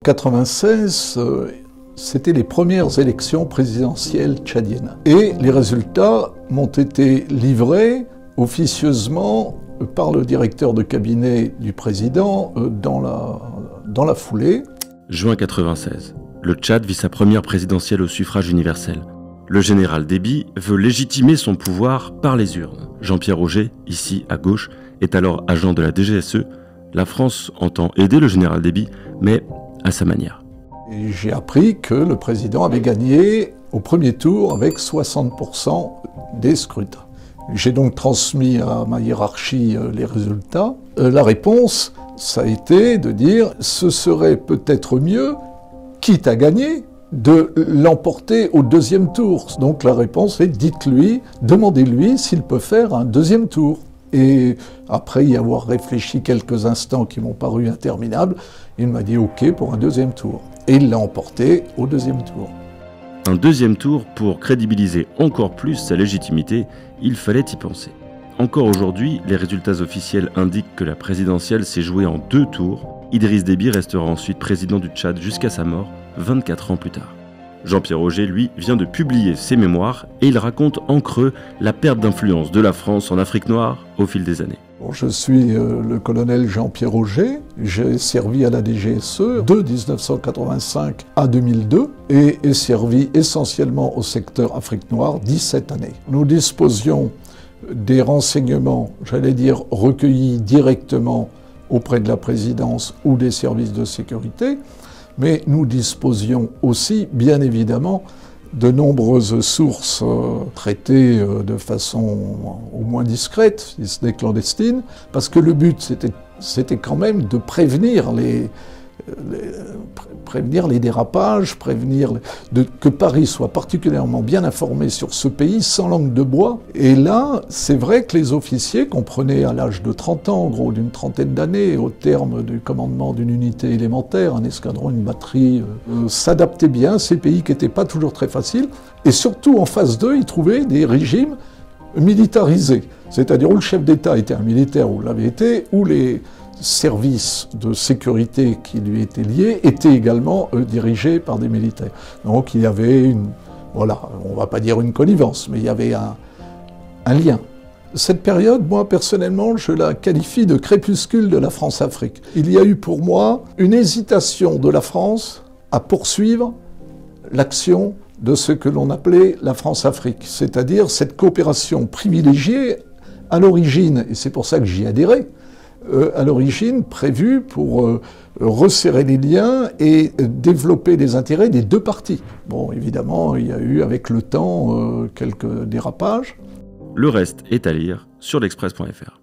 1996, c'était les premières élections présidentielles tchadiennes. Et les résultats m'ont été livrés officieusement par le directeur de cabinet du président dans la foulée. Juin 1996. Le Tchad vit sa première présidentielle au suffrage universel. Le général Déby veut légitimer son pouvoir par les urnes. Jean-Pierre Roger, ici à gauche, est alors agent de la DGSE. La France entend aider le général Déby, mais à sa manière. J'ai appris que le président avait gagné au premier tour avec 60% des scrutins. J'ai donc transmis à ma hiérarchie les résultats. La réponse, ça a été de dire ce serait peut-être mieux, quitte à gagner, de l'emporter au deuxième tour. Donc la réponse est dites-lui, demandez-lui s'il peut faire un deuxième tour. Et après y avoir réfléchi quelques instants qui m'ont paru interminables, il m'a dit OK pour un deuxième tour. Et il l'a emporté au deuxième tour. Un deuxième tour pour crédibiliser encore plus sa légitimité, il fallait y penser. Encore aujourd'hui, les résultats officiels indiquent que la présidentielle s'est jouée en 2 tours. Idriss Déby restera ensuite président du Tchad jusqu'à sa mort, 24 ans plus tard. Jean-Pierre Roger, lui, vient de publier ses mémoires et il raconte en creux la perte d'influence de la France en Afrique noire au fil des années. Je suis le colonel Jean-Pierre Roger, j'ai servi à la DGSE de 1985 à 2002 et ai servi essentiellement au secteur Afrique noire 17 années. Nous disposions des renseignements, j'allais dire, recueillis directement auprès de la présidence ou des services de sécurité, mais nous disposions aussi, bien évidemment, de nombreuses sources traitées de façon au moins discrète, si ce n'est clandestine, parce que le but, c'était quand même de prévenir les dérapages, que Paris soit particulièrement bien informé sur ce pays sans langue de bois. Et là, c'est vrai que les officiers comprenaient à l'âge de 30 ans, en gros d'une trentaine d'années, au terme du commandement d'une unité élémentaire, un escadron, une batterie, s'adaptaient bien à ces pays qui n'étaient pas toujours très faciles. Et surtout, en face d'eux, ils trouvaient des régimes militarisés, c'est-à-dire où le chef d'État était un militaire, ou l'avait été, où les services de sécurité qui lui étaient liés étaient également dirigés par des militaires. Donc il y avait voilà, on va pas dire une connivence, mais il y avait un lien. Cette période, moi personnellement, je la qualifie de crépuscule de la France-Afrique. Il y a eu pour moi une hésitation de la France à poursuivre l'action de ce que l'on appelait la France-Afrique, c'est-à-dire cette coopération privilégiée à l'origine, et c'est pour ça que j'y adhérais, à l'origine prévue pour resserrer les liens et développer les intérêts des 2 parties. Bon, évidemment, il y a eu avec le temps quelques dérapages. Le reste est à lire sur l'Express.fr.